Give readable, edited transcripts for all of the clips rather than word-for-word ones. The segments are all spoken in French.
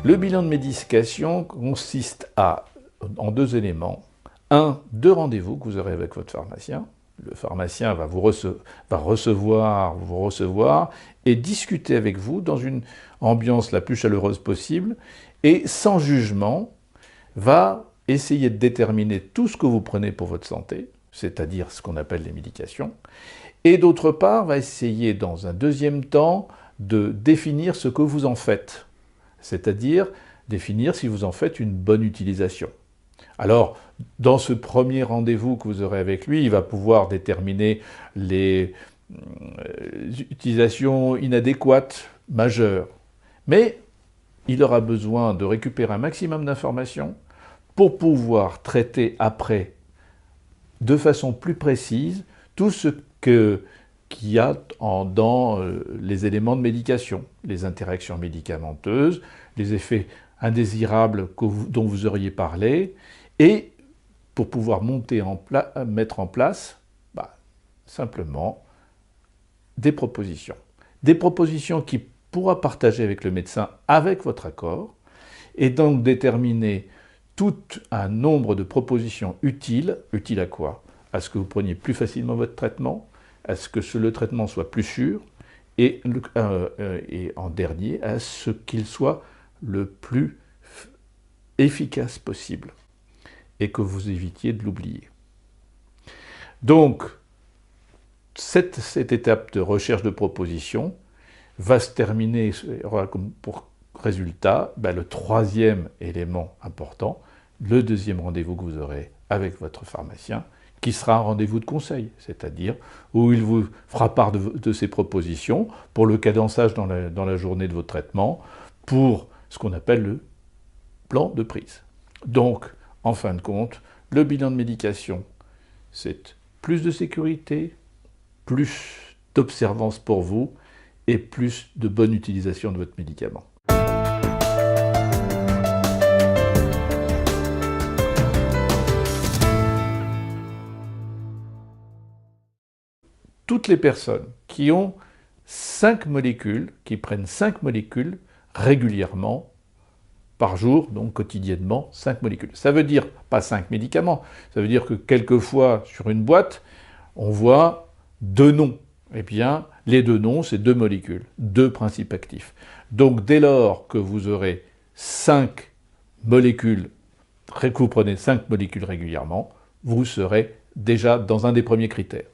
Le bilan de médication consiste en deux éléments. Un, deux rendez-vous que vous aurez avec votre pharmacien. Le pharmacien va vous recevoir et discuter avec vous dans une ambiance la plus chaleureuse possible et sans jugement, va essayer de déterminer tout ce que vous prenez pour votre santé, c'est-à-dire ce qu'on appelle les médications, et d'autre part, va essayer dans un deuxième temps de définir ce que vous en faites, c'est-à-dire définir si vous en faites une bonne utilisation. Alors, dans ce premier rendez-vous que vous aurez avec lui, il va pouvoir déterminer les utilisations inadéquates, majeures, mais il aura besoin de récupérer un maximum d'informations pour pouvoir traiter après, de façon plus précise, tout ce qu'il y a dans les éléments de médication, les interactions médicamenteuses, les effets indésirables dont vous auriez parlé, et pour pouvoir mettre en place simplement des propositions. Des propositions qu'il pourra partager avec le médecin avec votre accord, et donc déterminer tout un nombre de propositions utiles. Utiles à quoi? À ce que vous preniez plus facilement votre traitement, à ce que le traitement soit plus sûr, et en dernier, à ce qu'il soit le plus efficace possible, et que vous évitiez de l'oublier. Donc, cette étape de recherche de propositions va se terminer, aura comme pour résultat le troisième élément important, le deuxième rendez-vous que vous aurez avec votre pharmacien, qui sera un rendez-vous de conseil, c'est-à-dire où il vous fera part de ses propositions pour le cadençage dans la journée de votre traitement, pour ce qu'on appelle le plan de prise. Donc, en fin de compte, le bilan de médication, c'est plus de sécurité, plus d'observance pour vous et plus de bonne utilisation de votre médicament. Toutes les personnes qui ont 5 molécules, qui prennent 5 molécules régulièrement, par jour, donc quotidiennement, 5 molécules. Ça veut dire pas 5 médicaments, ça veut dire que quelquefois, sur une boîte, on voit 2 noms. Eh bien, les 2 noms, c'est 2 molécules, 2 principes actifs. Donc, dès lors que vous aurez 5 molécules, que vous prenez 5 molécules régulièrement, vous serez déjà dans un des premiers critères.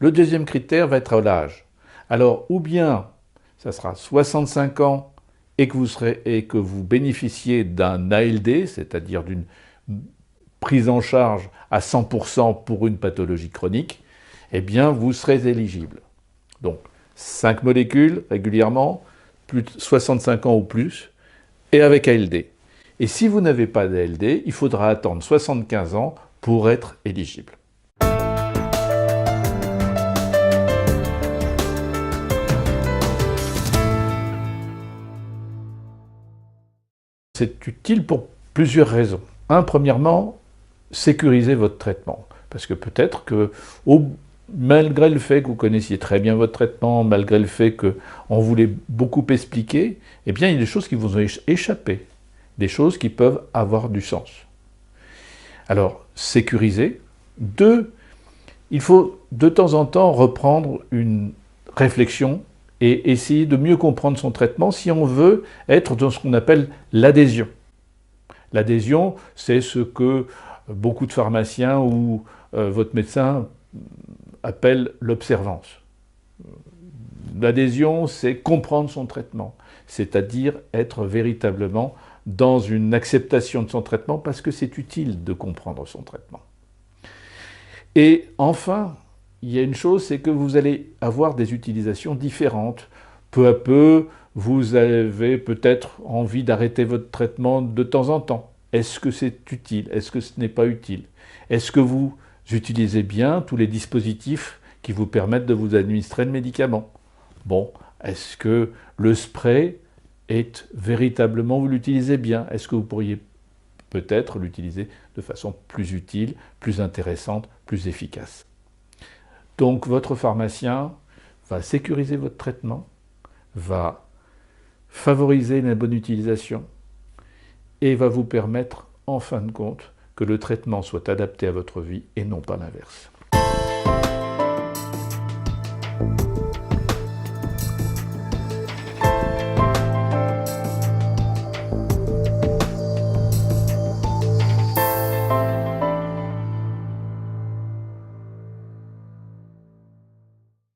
Le deuxième critère va être l'âge. Alors, ou bien, ça sera 65 ans, et que vous bénéficiez d'un ALD, c'est-à-dire d'une prise en charge à 100% pour une pathologie chronique, eh bien, vous serez éligible. Donc, 5 molécules régulièrement, plus de 65 ans ou plus, et avec ALD. Et si vous n'avez pas d'ALD, il faudra attendre 75 ans pour être éligible. C'est utile pour plusieurs raisons. Premièrement, sécuriser votre traitement. Parce que peut-être que, malgré le fait que vous connaissiez très bien votre traitement, malgré le fait qu'on voulait beaucoup expliquer, eh bien, il y a des choses qui vous ont échappé, des choses qui peuvent avoir du sens. Alors, sécuriser. 2, il faut de temps en temps reprendre une réflexion et essayer de mieux comprendre son traitement si on veut être dans ce qu'on appelle l'adhésion. L'adhésion, c'est ce que beaucoup de pharmaciens ou votre médecin appellent l'observance. L'adhésion, c'est comprendre son traitement, c'est-à-dire être véritablement dans une acceptation de son traitement parce que c'est utile de comprendre son traitement. Et enfin, il y a une chose, c'est que vous allez avoir des utilisations différentes. Peu à peu, vous avez peut-être envie d'arrêter votre traitement de temps en temps. Est-ce que c'est utile? Est-ce que ce n'est pas utile? Est-ce que vous utilisez bien tous les dispositifs qui vous permettent de vous administrer le médicament? Bon, est-ce que le spray est véritablement, vous l'utilisez bien? Est-ce que vous pourriez peut-être l'utiliser de façon plus utile, plus intéressante, plus efficace? Donc votre pharmacien va sécuriser votre traitement, va favoriser la bonne utilisation, et va vous permettre, en fin de compte, que le traitement soit adapté à votre vie et non pas l'inverse.